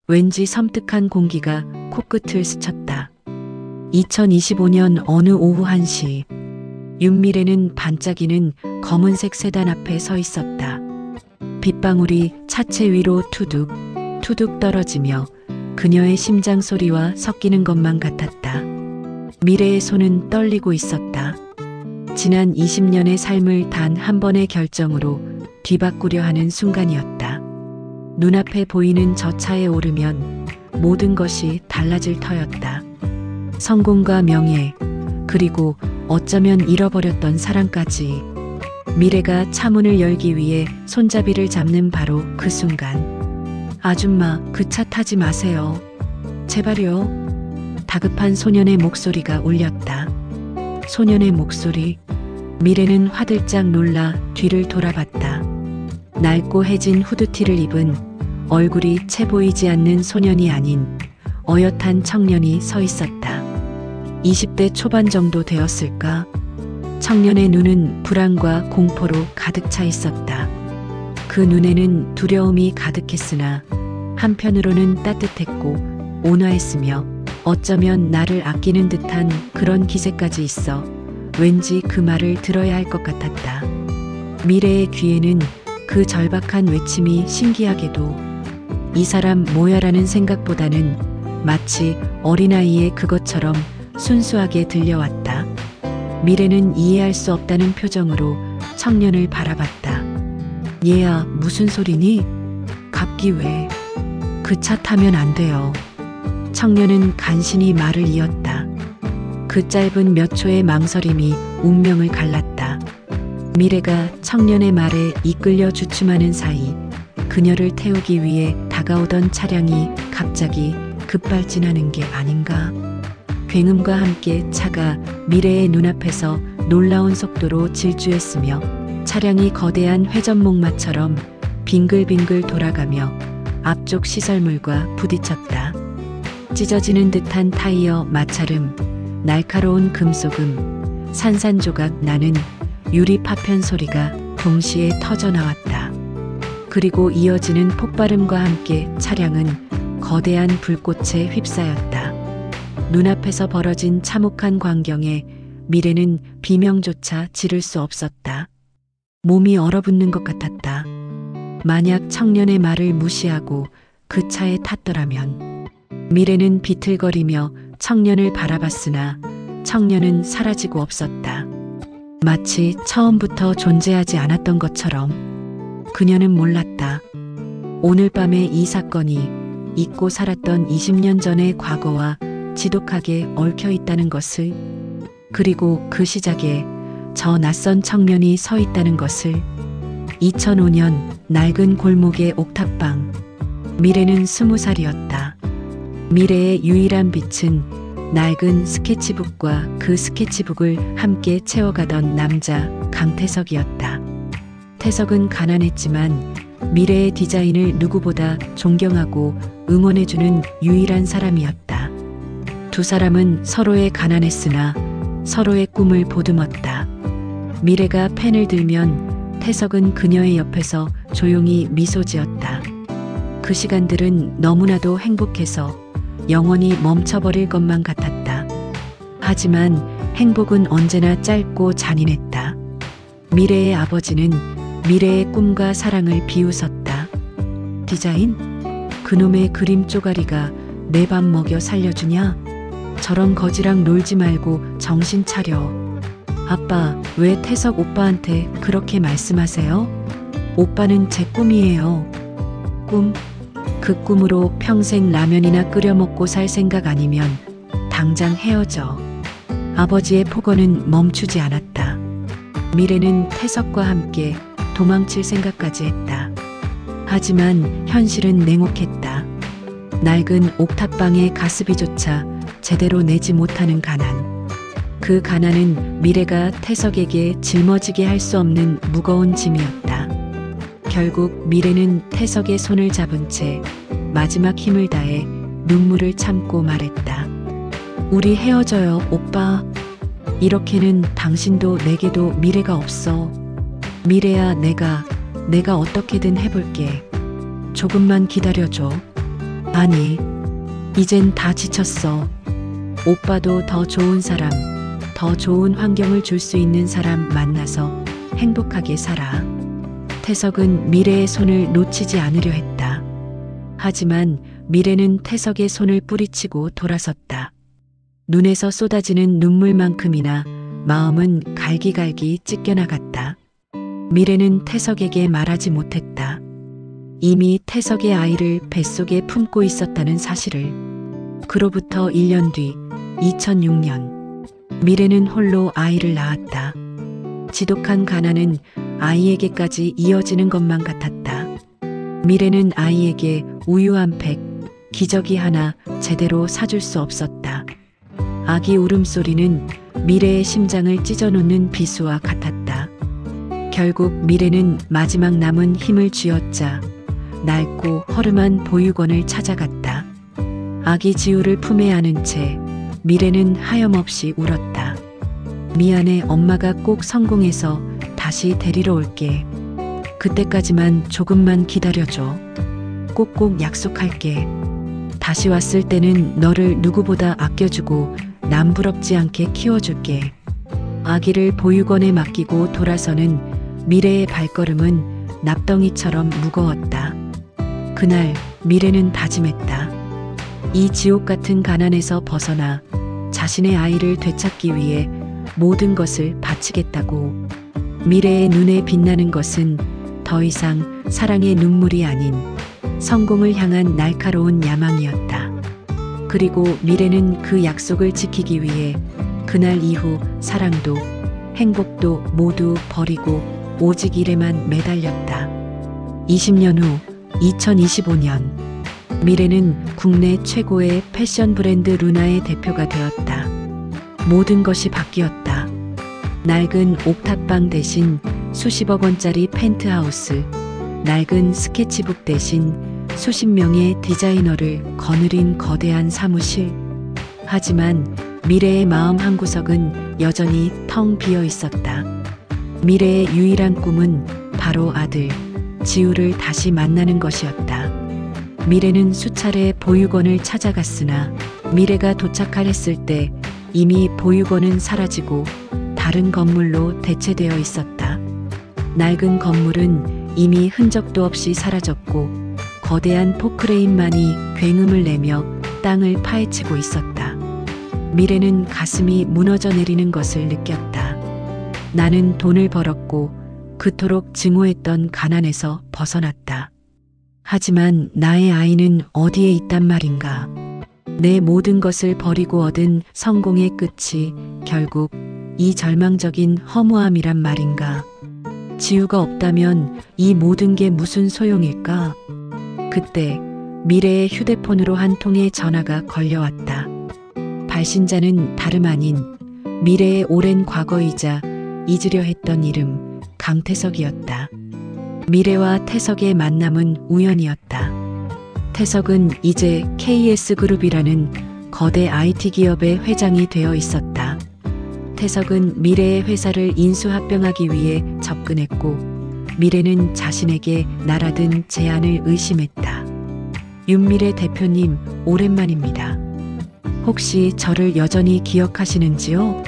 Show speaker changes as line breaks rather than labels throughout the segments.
왠지 섬뜩한 공기가 코끝을 스쳤다. 2025년 어느 오후 1시, 윤미래는 반짝이는 검은색 세단 앞에 서 있었다. 빗방울이 차체 위로 투둑, 투둑 떨어지며 그녀의 심장 소리와 섞이는 것만 같았다. 미래의 손은 떨리고 있었다. 지난 20년의 삶을 단 한 번의 결정으로 뒤바꾸려 하는 순간이었다. 눈앞에 보이는 저 차에 오르면 모든 것이 달라질 터였다. 성공과 명예, 그리고 어쩌면 잃어버렸던 사랑까지. 미래가 차문을 열기 위해 손잡이를 잡는 바로 그 순간. 아줌마, 그 차 타지 마세요. 제발요. 다급한 소년의 목소리가 울렸다. 소년의 목소리. 미래는 화들짝 놀라 뒤를 돌아봤다. 낡고 해진 후드티를 입은 얼굴이 채 보이지 않는 소년이 아닌 어엿한 청년이 서 있었다. 20대 초반 정도 되었을까? 청년의 눈은 불안과 공포로 가득 차 있었다. 그 눈에는 두려움이 가득했으나 한편으로는 따뜻했고 온화했으며 어쩌면 나를 아끼는 듯한 그런 기세까지 있어 왠지 그 말을 들어야 할 것 같았다. 미래의 귀에는 그 절박한 외침이 신기하게도 이 사람 뭐야라는 생각보다는 마치 어린아이의 그것처럼 순수하게 들려왔다. 미래는 이해할 수 없다는 표정으로 청년을 바라봤다. 얘야, 무슨 소리니? 갑기 왜? 그 차 타면 안 돼요. 청년은 간신히 말을 이었다. 그 짧은 몇 초의 망설임이 운명을 갈랐다. 미래가 청년의 말에 이끌려 주춤하는 사이 그녀를 태우기 위해 다가오던 차량이 갑자기 급발진하는 게 아닌가? 굉음과 함께 차가 미래의 눈앞에서 놀라운 속도로 질주했으며 차량이 거대한 회전목마처럼 빙글빙글 돌아가며 앞쪽 시설물과 부딪혔다. 찢어지는 듯한 타이어 마찰음, 날카로운 금속음, 산산조각 나는 유리 파편 소리가 동시에 터져나왔다. 그리고 이어지는 폭발음과 함께 차량은 거대한 불꽃에 휩싸였다. 눈앞에서 벌어진 참혹한 광경에 미래는 비명조차 지를 수 없었다. 몸이 얼어붙는 것 같았다. 만약 청년의 말을 무시하고 그 차에 탔더라면. 미래는 비틀거리며 청년을 바라봤으나 청년은 사라지고 없었다. 마치 처음부터 존재하지 않았던 것처럼. 그녀는 몰랐다. 오늘 밤에 이 사건이 잊고 살았던 20년 전의 과거와 지독하게 얽혀 있다는 것을, 그리고 그 시작에 저 낯선 청년이 서 있다는 것을. 2005년 낡은 골목의 옥탑방. 미래는 20살이었다. 미래의 유일한 빛은 낡은 스케치북과 그 스케치북을 함께 채워가던 남자 강태석이었다. 태석은 가난했지만 미래의 디자인을 누구보다 존경하고 응원해주는 유일한 사람이었다. 두 사람은 서로의 가난했으나 서로의 꿈을 보듬었다. 미래가 펜을 들면 태석은 그녀의 옆에서 조용히 미소 지었다. 그 시간들은 너무나도 행복해서 영원히 멈춰버릴 것만 같았다. 하지만 행복은 언제나 짧고 잔인했다. 미래의 아버지는 미래의 꿈과 사랑을 비웃었다. 디자인? 그놈의 그림 쪼가리가 내 밥 먹여 살려주냐? 저런 거지랑 놀지 말고 정신 차려. 아빠, 왜 태석 오빠한테 그렇게 말씀하세요? 오빠는 제 꿈이에요. 꿈? 그 꿈으로 평생 라면이나 끓여 먹고 살 생각 아니면 당장 헤어져. 아버지의 폭언은 멈추지 않았다. 미래는 태석과 함께 도망칠 생각까지 했다. 하지만 현실은 냉혹했다. 낡은 옥탑방의 가스비조차 제대로 내지 못하는 가난. 그 가난은 미래가 태석에게 짊어지게 할 수 없는 무거운 짐이었다. 결국 미래는 태석의 손을 잡은 채 마지막 힘을 다해 눈물을 참고 말했다. 우리 헤어져요, 오빠. 이렇게는 당신도 내게도 미래가 없어. 미래야, 내가 어떻게든 해볼게. 조금만 기다려줘. 아니, 이젠 다 지쳤어. 오빠도 더 좋은 사람, 더 좋은 환경을 줄 수 있는 사람 만나서 행복하게 살아. 태석은 미래의 손을 놓치지 않으려 했다. 하지만 미래는 태석의 손을 뿌리치고 돌아섰다. 눈에서 쏟아지는 눈물만큼이나 마음은 갈기갈기 찢겨나갔다. 미래는 태석에게 말하지 못했다. 이미 태석의 아이를 뱃속에 품고 있었다는 사실을. 그로부터 1년 뒤 2006년 미래는 홀로 아이를 낳았다. 지독한 가난은 아이에게까지 이어지는 것만 같았다. 미래는 아이에게 우유 한 팩, 기저귀 하나 제대로 사줄 수 없었다. 아기 울음소리는 미래의 심장을 찢어놓는 비수와 같았다. 결국 미래는 마지막 남은 힘을 쥐어짜 낡고 허름한 보육원을 찾아갔다. 아기 지우를 품에 안은 채 미래는 하염없이 울었다. 미안해, 엄마가 꼭 성공해서 다시 데리러 올게. 그때까지만 조금만 기다려줘. 꼭꼭 약속할게. 다시 왔을 때는 너를 누구보다 아껴주고 남부럽지 않게 키워줄게. 아기를 보육원에 맡기고 돌아서는 미래의 발걸음은 납덩이처럼 무거웠다. 그날 미래는 다짐했다. 이 지옥 같은 가난에서 벗어나 자신의 아이를 되찾기 위해 모든 것을 바치겠다고. 미래의 눈에 빛나는 것은 더 이상 사랑의 눈물이 아닌 성공을 향한 날카로운 야망이었다. 그리고 미래는 그 약속을 지키기 위해 그날 이후 사랑도 행복도 모두 버리고 오직 일에만 매달렸다. 20년 후 2025년 미래는 국내 최고의 패션 브랜드 루나의 대표가 되었다. 모든 것이 바뀌었다. 낡은 옥탑방 대신 수십억 원짜리 펜트하우스, 낡은 스케치북 대신 수십 명의 디자이너를 거느린 거대한 사무실. 하지만 미래의 마음 한구석은 여전히 텅 비어 있었다. 미래의 유일한 꿈은 바로 아들, 지우를 다시 만나는 것이었다. 미래는 수차례 보육원을 찾아갔으나 미래가 도착할 했을 때 이미 보육원은 사라지고 다른 건물로 대체되어 있었다. 낡은 건물은 이미 흔적도 없이 사라졌고 거대한 포크레인만이 굉음을 내며 땅을 파헤치고 있었다. 미래는 가슴이 무너져 내리는 것을 느꼈다. 나는 돈을 벌었고 그토록 증오했던 가난에서 벗어났다. 하지만 나의 아이는 어디에 있단 말인가? 내 모든 것을 버리고 얻은 성공의 끝이 결국 이 절망적인 허무함이란 말인가? 지우가 없다면 이 모든 게 무슨 소용일까? 그때 미래의 휴대폰으로 한 통의 전화가 걸려왔다. 발신자는 다름 아닌 미래의 오랜 과거이자 잊으려 했던 이름 강태석이었다. 미래와 태석의 만남은 우연이었다. 태석은 이제 KS그룹이라는 거대 IT 기업의 회장이 되어 있었다. 태석은 미래의 회사를 인수합병하기 위해 접근했고 미래는 자신에게 날아든 제안을 의심했다. 윤미래 대표님, 오랜만입니다. 혹시 저를 여전히 기억하시는지요?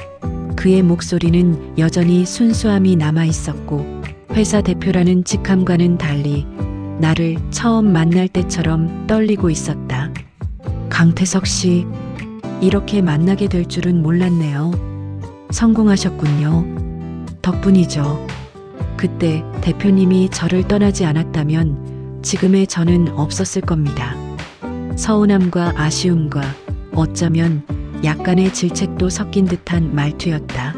그의 목소리는 여전히 순수함이 남아 있었고 회사 대표라는 직함과는 달리 나를 처음 만날 때처럼 떨리고 있었다. 강태석 씨, 이렇게 만나게 될 줄은 몰랐네요. 성공하셨군요. 덕분이죠. 그때 대표님이 저를 떠나지 않았다면 지금의 저는 없었을 겁니다. 서운함과 아쉬움과 어쩌면 약간의 질책도 섞인 듯한 말투였다.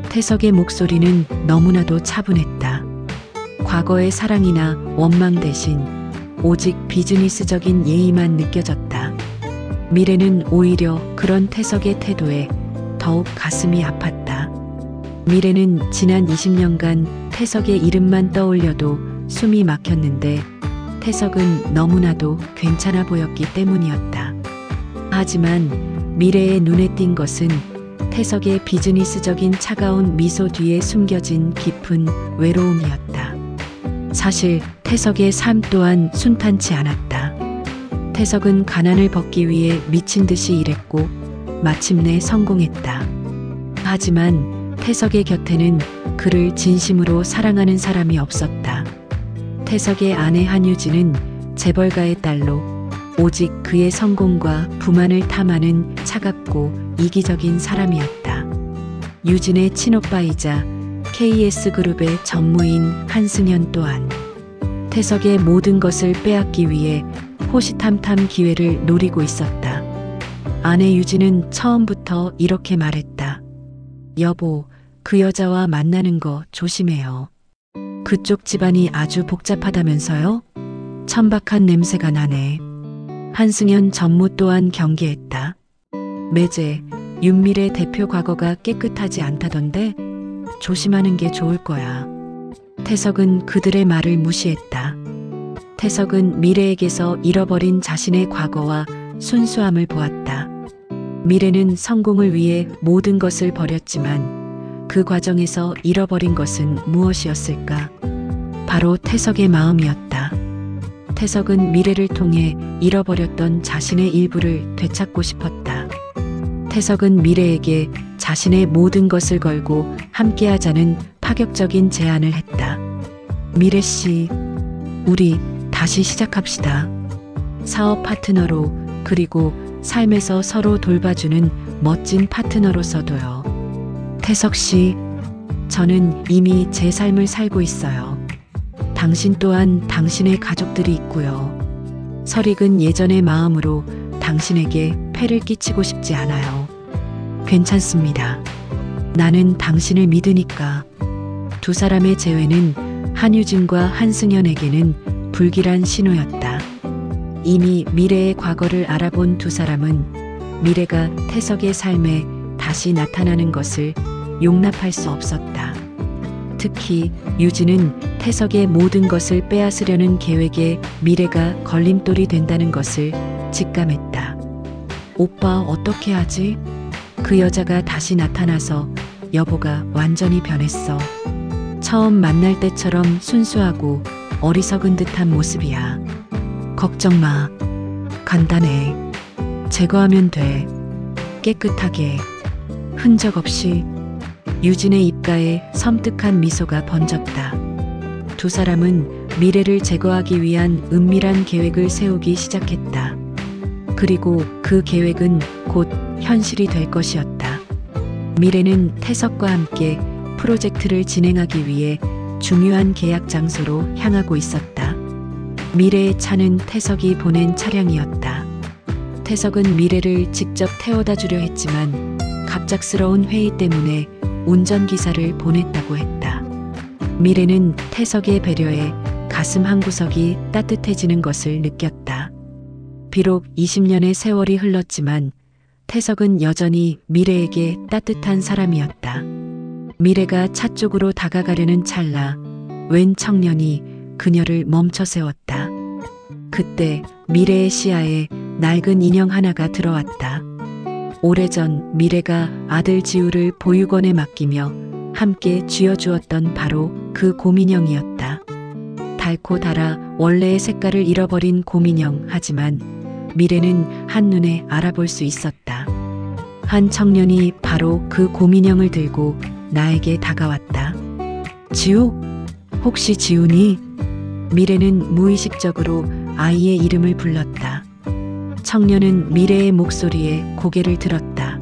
태석의 목소리는 너무나도 차분했다. 과거의 사랑이나 원망 대신 오직 비즈니스적인 예의만 느껴졌다. 미래는 오히려 그런 태석의 태도에 더욱 가슴이 아팠다. 미래는 지난 20년간 태석의 이름만 떠올려도 숨이 막혔는데 태석은 너무나도 괜찮아 보였기 때문이었다. 하지만 미래의 눈에 띈 것은 태석의 비즈니스적인 차가운 미소 뒤에 숨겨진 깊은 외로움이었다. 사실 태석의 삶 또한 순탄치 않았다. 태석은 가난을 벗기 위해 미친 듯이 일했고 마침내 성공했다. 하지만 태석의 곁에는 그를 진심으로 사랑하는 사람이 없었다. 태석의 아내 한유진은 재벌가의 딸로 오직 그의 성공과 부만을 탐하는 차갑고 이기적인 사람이었다. 유진의 친오빠이자 KS그룹의 전무인 한승현 또한 태석의 모든 것을 빼앗기 위해 호시탐탐 기회를 노리고 있었다. 아내 유진은 처음부터 이렇게 말했다. 여보, 그 여자와 만나는 거 조심해요. 그쪽 집안이 아주 복잡하다면서요? 천박한 냄새가 나네. 한승현 전무 또한 경계했다. 매제, 윤미래 대표 과거가 깨끗하지 않다던데 조심하는 게 좋을 거야. 태석은 그들의 말을 무시했다. 태석은 미래에게서 잃어버린 자신의 과거와 순수함을 보았다. 미래는 성공을 위해 모든 것을 버렸지만 그 과정에서 잃어버린 것은 무엇이었을까? 바로 태석의 마음이었다. 태석은 미래를 통해 잃어버렸던 자신의 일부를 되찾고 싶었다. 태석은 미래에게 자신의 모든 것을 걸고 함께하자는 파격적인 제안을 했다. 미래 씨, 우리 다시 시작합시다. 사업 파트너로 그리고 삶에서 서로 돌봐주는 멋진 파트너로서도요. 태석 씨, 저는 이미 제 삶을 살고 있어요. 당신 또한 당신의 가족들이 있고요. 설익은 예전의 마음으로 당신에게 폐를 끼치고 싶지 않아요. 괜찮습니다. 나는 당신을 믿으니까. 두 사람의 재회는 한유진과 한승현에게는 불길한 신호였다. 이미 미래의 과거를 알아본 두 사람은 미래가 태석의 삶에 다시 나타나는 것을 용납할 수 없었다. 특히 유진은 태석의 모든 것을 빼앗으려는 계획에 미래가 걸림돌이 된다는 것을 직감했다. 오빠 어떻게 하지? 그 여자가 다시 나타나서 여보가 완전히 변했어. 처음 만날 때처럼 순수하고 어리석은 듯한 모습이야. 걱정 마. 간단해. 제거하면 돼. 깨끗하게. 흔적 없이. 유진의 입가에 섬뜩한 미소가 번졌다. 두 사람은 미래를 제거하기 위한 은밀한 계획을 세우기 시작했다. 그리고 그 계획은 곧 현실이 될 것이었다. 미래는 태석과 함께 프로젝트를 진행하기 위해 중요한 계약 장소로 향하고 있었다. 미래의 차는 태석이 보낸 차량이었다. 태석은 미래를 직접 태워다 주려 했지만 갑작스러운 회의 때문에 운전기사를 보냈다고 했다. 미래는 태석의 배려에 가슴 한구석이 따뜻해지는 것을 느꼈다. 비록 20년의 세월이 흘렀지만 태석은 여전히 미래에게 따뜻한 사람이었다. 미래가 차 쪽으로 다가가려는 찰나 웬 청년이 그녀를 멈춰 세웠다. 그때 미래의 시야에 낡은 인형 하나가 들어왔다. 오래전 미래가 아들 지우를 보육원에 맡기며 함께 쥐어주었던 바로 그 곰인형이었다. 달고 달아 원래의 색깔을 잃어버린 곰인형. 하지만 미래는 한눈에 알아볼 수 있었다. 한 청년이 바로 그 곰인형을 들고 나에게 다가왔다. 지우? 혹시 지우니? 미래는 무의식적으로 아이의 이름을 불렀다. 청년은 미래의 목소리에 고개를 들었다.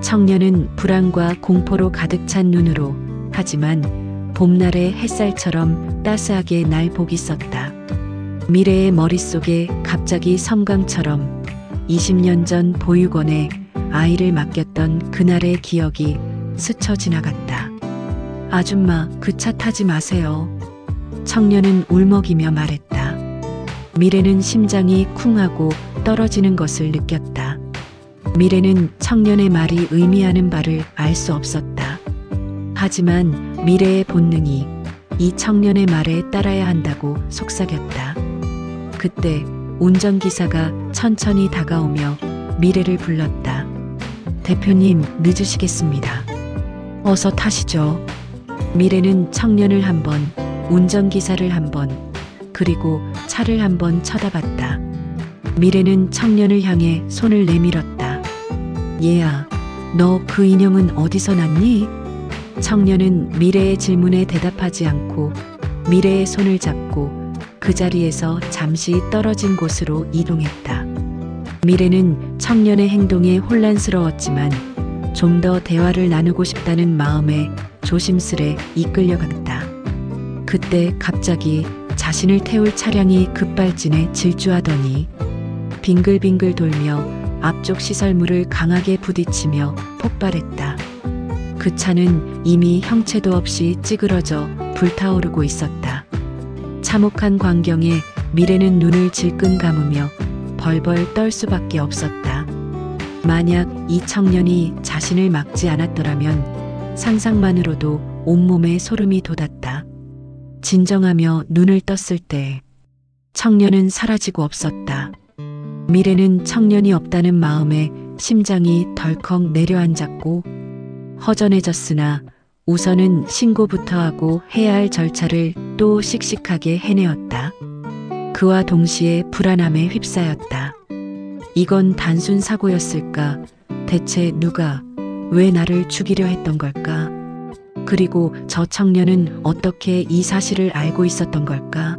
청년은 불안과 공포로 가득 찬 눈으로, 하지만 봄날의 햇살처럼 따스하게 날 보기 썼다. 미래의 머릿속에 갑자기 섬광처럼 20년 전 보육원에 아이를 맡겼던 그날의 기억이 스쳐 지나갔다. 아줌마, 그 차 타지 마세요. 청년은 울먹이며 말했다. 미래는 심장이 쿵하고 떨어지는 것을 느꼈다. 미래는 청년의 말이 의미하는 바를 알 수 없었다. 하지만 미래의 본능이 이 청년의 말에 따라야 한다고 속삭였다. 그때 운전기사가 천천히 다가오며 미래를 불렀다. 대표님, 늦으시겠습니다. 어서 타시죠. 미래는 청년을 한 번, 운전기사를 한 번, 그리고 차를 한 번 쳐다봤다. 미래는 청년을 향해 손을 내밀었다. 얘야, 너 그 인형은 어디서 났니? 청년은 미래의 질문에 대답하지 않고 미래의 손을 잡고 그 자리에서 잠시 떨어진 곳으로 이동했다. 미래는 청년의 행동에 혼란스러웠지만 좀 더 대화를 나누고 싶다는 마음에 조심스레 이끌려갔다. 그때 갑자기 자신을 태울 차량이 급발진해 질주하더니 빙글빙글 돌며 앞쪽 시설물을 강하게 부딪히며 폭발했다. 그 차는 이미 형체도 없이 찌그러져 불타오르고 있었다. 참혹한 광경에 미래는 눈을 질끈 감으며 벌벌 떨 수밖에 없었다. 만약 이 청년이 자신을 막지 않았더라면 상상만으로도 온몸에 소름이 돋았다. 진정하며 눈을 떴을 때 청년은 사라지고 없었다. 미래는 청년이 없다는 마음에 심장이 덜컥 내려앉았고 허전해졌으나 우선은 신고부터 하고 해야 할 절차를 또 씩씩하게 해내었다. 그와 동시에 불안함에 휩싸였다. 이건 단순 사고였을까? 대체 누가, 왜 나를 죽이려 했던 걸까? 그리고 저 청년은 어떻게 이 사실을 알고 있었던 걸까?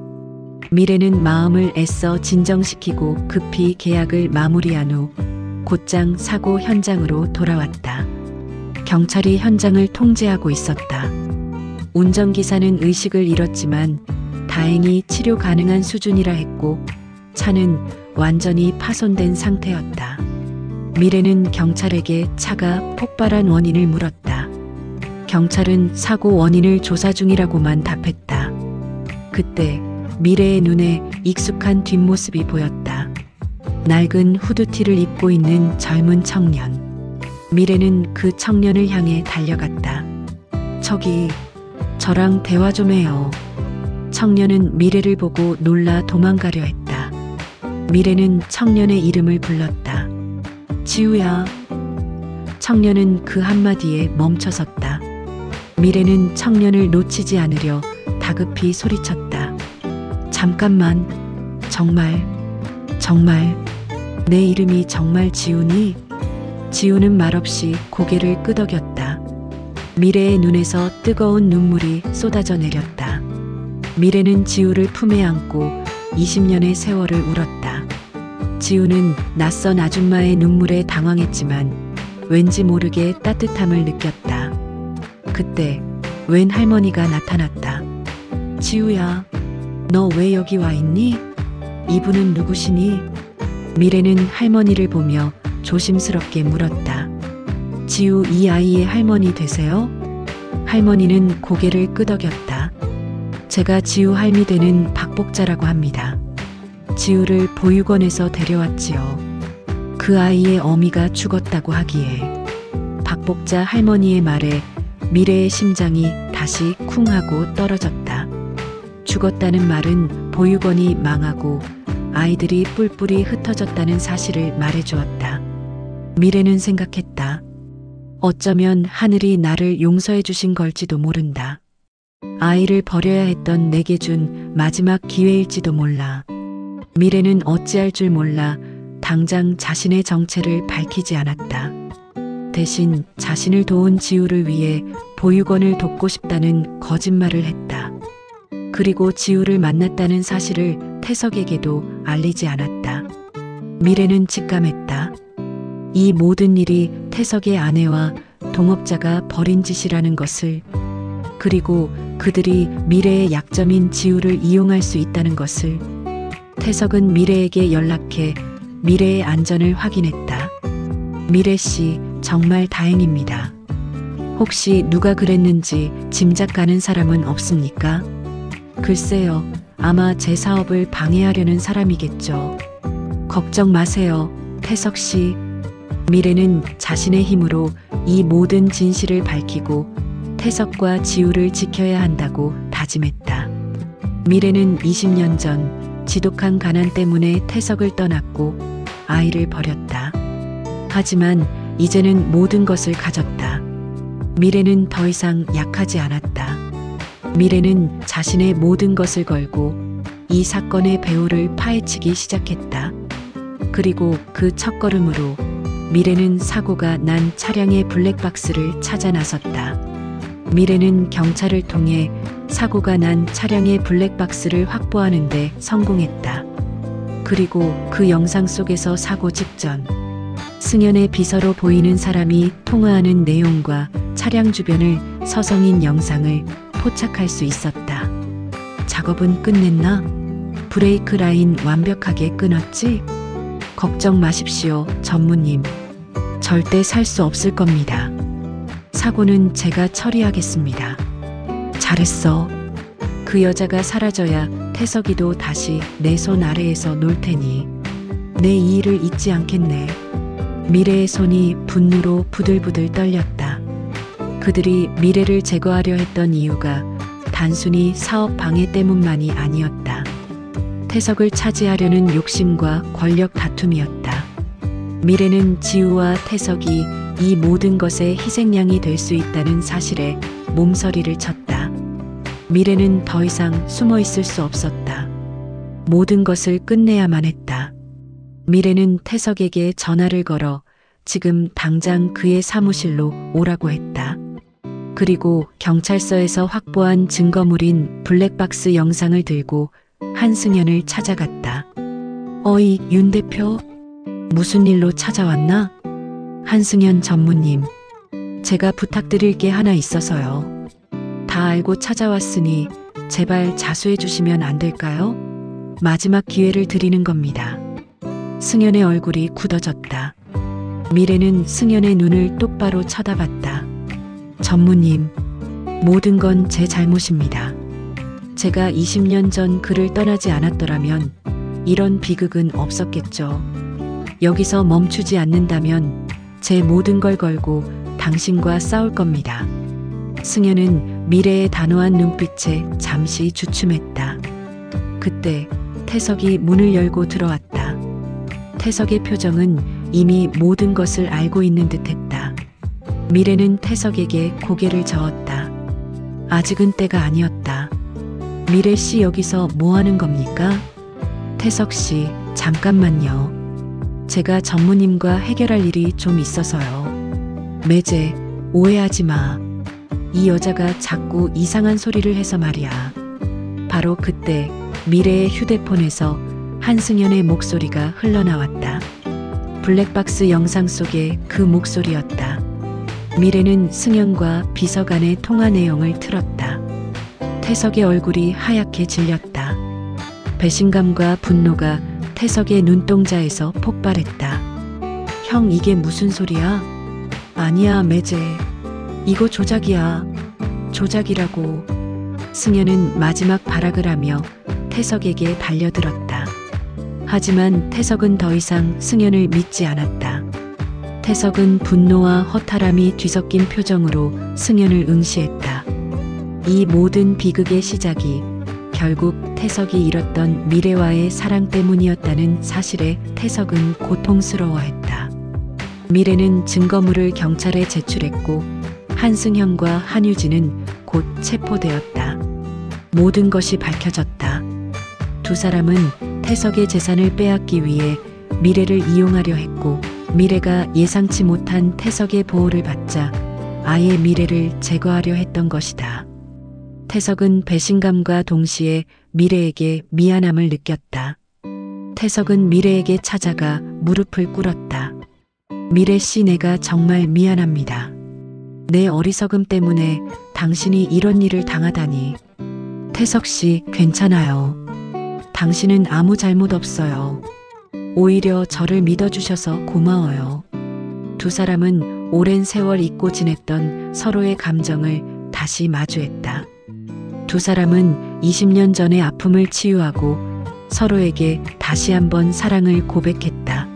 미래는 마음을 애써 진정시키고 급히 계약을 마무리한 후 곧장 사고 현장으로 돌아왔다. 경찰이 현장을 통제하고 있었다. 운전기사는 의식을 잃었지만 다행히 치료 가능한 수준이라 했고 차는 완전히 파손된 상태였다. 미래는 경찰에게 차가 폭발한 원인을 물었다. 경찰은 사고 원인을 조사 중이라고만 답했다. 그때 미래의 눈에 익숙한 뒷모습이 보였다. 낡은 후드티를 입고 있는 젊은 청년. 미래는 그 청년을 향해 달려갔다. 저기, 저랑 대화 좀 해요. 청년은 미래를 보고 놀라 도망가려 했다. 미래는 청년의 이름을 불렀다. 지우야. 청년은 그 한마디에 멈춰섰다. 미래는 청년을 놓치지 않으려 다급히 소리쳤다. 잠깐만, 정말 내 이름이 정말 지우니? 지우는 말없이 고개를 끄덕였다. 미래의 눈에서 뜨거운 눈물이 쏟아져 내렸다. 미래는 지우를 품에 안고 20년의 세월을 울었다. 지우는 낯선 아줌마의 눈물에 당황했지만 왠지 모르게 따뜻함을 느꼈다. 그때 웬 할머니가 나타났다. 지우야, 너 왜 여기 와 있니? 이분은 누구시니? 미래는 할머니를 보며 조심스럽게 물었다. 지우 이 아이의 할머니 되세요? 할머니는 고개를 끄덕였다. 제가 지우 할미 되는 박복자라고 합니다. 지우를 보육원에서 데려왔지요. 그 아이의 어미가 죽었다고 하기에. 박복자 할머니의 말에 미래의 심장이 다시 쿵 하고 떨어졌다. 죽었다는 말은 보육원이 망하고 아이들이 뿔뿔이 흩어졌다는 사실을 말해주었다. 미래는 생각했다. 어쩌면 하늘이 나를 용서해 주신 걸지도 모른다. 아이를 버려야 했던 내게 준 마지막 기회일지도 몰라. 미래는 어찌할 줄 몰라 당장 자신의 정체를 밝히지 않았다. 대신 자신을 도운 지우를 위해 보육원을 돕고 싶다는 거짓말을 했다. 그리고 지우를 만났다는 사실을 태석에게도 알리지 않았다. 미래는 직감했다. 이 모든 일이 태석의 아내와 동업자가 벌인 짓이라는 것을, 그리고 그들이 미래의 약점인 지우를 이용할 수 있다는 것을. 태석은 미래에게 연락해 미래의 안전을 확인했다. 미래 씨, 정말 다행입니다. 혹시 누가 그랬는지 짐작 가는 사람은 없습니까? 글쎄요, 아마 제 사업을 방해하려는 사람이겠죠. 걱정 마세요, 태석 씨. 미래는 자신의 힘으로 이 모든 진실을 밝히고 태석과 지우를 지켜야 한다고 다짐했다. 미래는 20년 전 지독한 가난 때문에 태석을 떠났고 아이를 버렸다. 하지만 이제는 모든 것을 가졌다. 미래는 더 이상 약하지 않았다. 미래는 자신의 모든 것을 걸고 이 사건의 배후를 파헤치기 시작했다. 그리고 그 첫걸음으로 미래는 사고가 난 차량의 블랙박스를 찾아 나섰다. 미래는 경찰을 통해 사고가 난 차량의 블랙박스를 확보하는 데 성공했다. 그리고 그 영상 속에서 사고 직전 승연의 비서로 보이는 사람이 통화하는 내용과 차량 주변을 서성인 영상을 포착할 수 있었다. 작업은 끝냈나? 브레이크 라인 완벽하게 끊었지? 걱정 마십시오, 전무님. 절대 살 수 없을 겁니다. 사고는 제가 처리하겠습니다. 잘했어. 그 여자가 사라져야 태석이도 다시 내 손 아래에서 놀 테니 내 이 일을 잊지 않겠네. 미래의 손이 분노로 부들부들 떨렸다. 그들이 미래를 제거하려 했던 이유가 단순히 사업 방해 때문만이 아니었다. 태석을 차지하려는 욕심과 권력 다툼이었다. 미래는 지우와 태석이 이 모든 것의 희생양이 될 수 있다는 사실에 몸서리를 쳤다. 미래는 더 이상 숨어 있을 수 없었다. 모든 것을 끝내야만 했다. 미래는 태석에게 전화를 걸어 지금 당장 그의 사무실로 오라고 했다. 그리고 경찰서에서 확보한 증거물인 블랙박스 영상을 들고 한승연을 찾아갔다. 어이, 윤 대표? 무슨 일로 찾아왔나? 한승연 전무님, 제가 부탁드릴 게 하나 있어서요. 다 알고 찾아왔으니 제발 자수해 주시면 안 될까요? 마지막 기회를 드리는 겁니다. 승연의 얼굴이 굳어졌다. 미래는 승연의 눈을 똑바로 쳐다봤다. 전무님, 모든 건 제 잘못입니다. 제가 20년 전 그를 떠나지 않았더라면 이런 비극은 없었겠죠. 여기서 멈추지 않는다면 제 모든 걸 걸고 당신과 싸울 겁니다. 승연은 미래의 단호한 눈빛에 잠시 주춤했다. 그때 태석이 문을 열고 들어왔다. 태석의 표정은 이미 모든 것을 알고 있는 듯했다. 미래는 태석에게 고개를 저었다. 아직은 때가 아니었다. 미래 씨 여기서 뭐 하는 겁니까? 태석 씨, 잠깐만요. 제가 전무님과 해결할 일이 좀 있어서요. 매제, 오해하지 마. 이 여자가 자꾸 이상한 소리를 해서 말이야. 바로 그때 미래의 휴대폰에서 한승연의 목소리가 흘러나왔다. 블랙박스 영상 속의 그 목소리였다. 미래는 승연과 비서 간의 통화 내용을 틀었다. 태석의 얼굴이 하얗게 질렸다. 배신감과 분노가 태석의 눈동자에서 폭발했다. 형, 이게 무슨 소리야? 아니야, 매제. 이거 조작이야. 조작이라고. 승연은 마지막 발악을 하며 태석에게 달려들었다. 하지만 태석은 더 이상 승연을 믿지 않았다. 태석은 분노와 허탈함이 뒤섞인 표정으로 승연을 응시했다. 이 모든 비극의 시작이 결국 태석이 잃었던 미래와의 사랑 때문이었다는 사실에 태석은 고통스러워했다. 미래는 증거물을 경찰에 제출했고 한승현과 한유진은 곧 체포되었다. 모든 것이 밝혀졌다. 두 사람은 태석의 재산을 빼앗기 위해 미래를 이용하려 했고 미래가 예상치 못한 태석의 보호를 받자 아예 미래를 제거하려 했던 것이다. 태석은 배신감과 동시에 미래에게 미안함을 느꼈다. 태석은 미래에게 찾아가 무릎을 꿇었다. 미래 씨, 내가 정말 미안합니다. 내 어리석음 때문에 당신이 이런 일을 당하다니. 태석 씨, 괜찮아요. 당신은 아무 잘못 없어요. 오히려 저를 믿어주셔서 고마워요. 두 사람은 오랜 세월 잊고 지냈던 서로의 감정을 다시 마주했다. 두 사람은 20년 전의 아픔을 치유하고 서로에게 다시 한번 사랑을 고백했다.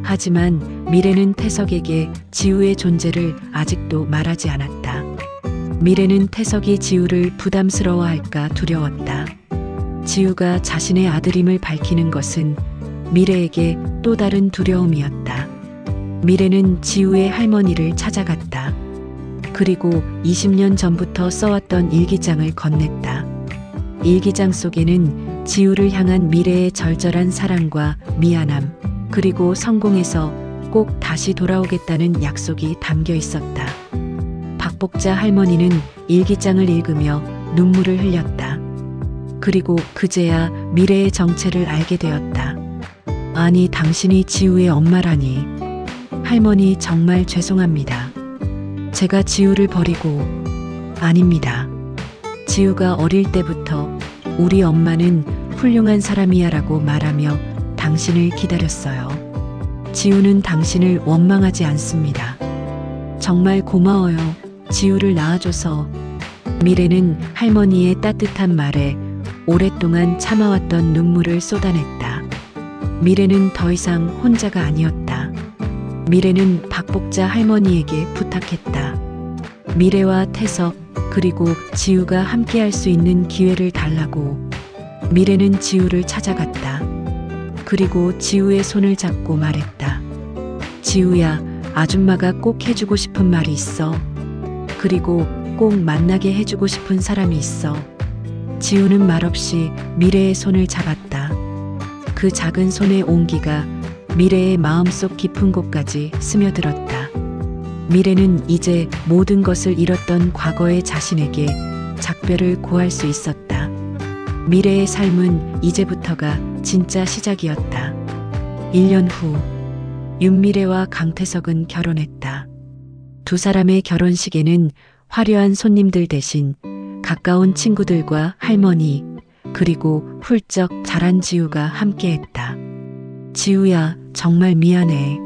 하지만 미래는 태석에게 지우의 존재를 아직도 말하지 않았다. 미래는 태석이 지우를 부담스러워할까 두려웠다. 지우가 자신의 아들임을 밝히는 것은 미래에게 또 다른 두려움이었다. 미래는 지우의 할머니를 찾아갔다. 그리고 20년 전부터 써왔던 일기장을 건넸다. 일기장 속에는 지우를 향한 미래의 절절한 사랑과 미안함, 그리고 성공해서 꼭 다시 돌아오겠다는 약속이 담겨 있었다. 박복자 할머니는 일기장을 읽으며 눈물을 흘렸다. 그리고 그제야 미래의 정체를 알게 되었다. 아니, 당신이 지우의 엄마라니. 할머니, 정말 죄송합니다. 제가 지우를 버리고... 아닙니다. 지우가 어릴 때부터 우리 엄마는 훌륭한 사람이야 라고 말하며 당신을 기다렸어요. 지우는 당신을 원망하지 않습니다. 정말 고마워요. 지우를 낳아줘서. 미래는 할머니의 따뜻한 말에 오랫동안 참아왔던 눈물을 쏟아냈다. 미래는 더 이상 혼자가 아니었다. 미래는 박복자 할머니에게 부탁했다. 미래와 태석 그리고 지우가 함께할 수 있는 기회를 달라고. 미래는 지우를 찾아갔다. 그리고 지우의 손을 잡고 말했다. 지우야, 아줌마가 꼭 해주고 싶은 말이 있어. 그리고 꼭 만나게 해주고 싶은 사람이 있어. 지우는 말없이 미래의 손을 잡았다. 그 작은 손의 온기가 미래의 마음속 깊은 곳까지 스며들었다. 미래는 이제 모든 것을 잃었던 과거의 자신에게 작별을 고할 수 있었다. 미래의 삶은 이제부터가 진짜 시작이었다. 1년 후, 윤미래와 강태석은 결혼했다. 두 사람의 결혼식에는 화려한 손님들 대신 가까운 친구들과 할머니, 그리고 훌쩍 자란 지우가 함께했다. 지우야, 정말 미안해.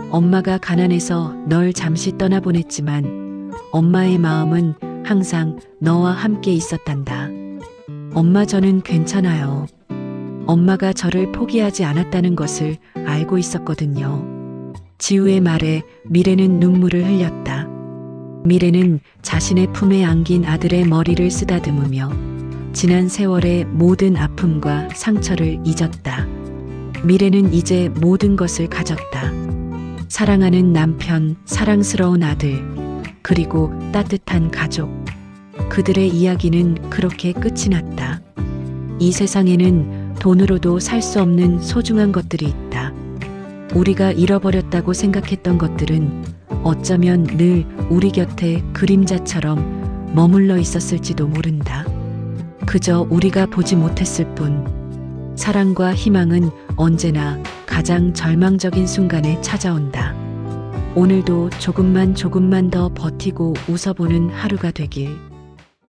엄마가 가난해서 널 잠시 떠나보냈지만 엄마의 마음은 항상 너와 함께 있었단다. 엄마, 저는 괜찮아요. 엄마가 저를 포기하지 않았다는 것을 알고 있었거든요. 지우의 말에 미래는 눈물을 흘렸다. 미래는 자신의 품에 안긴 아들의 머리를 쓰다듬으며 지난 세월의 모든 아픔과 상처를 잊었다. 미래는 이제 모든 것을 가졌다. 사랑하는 남편, 사랑스러운 아들, 그리고 따뜻한 가족. 그들의 이야기는 그렇게 끝이 났다. 이 세상에는 돈으로도 살 수 없는 소중한 것들이 있다. 우리가 잃어버렸다고 생각했던 것들은 어쩌면 늘 우리 곁에 그림자처럼 머물러 있었을지도 모른다. 그저 우리가 보지 못했을 뿐. 사랑과 희망은 언제나 가장 절망적인 순간에 찾아온다. 오늘도 조금만 더 버티고 웃어보는 하루가 되길.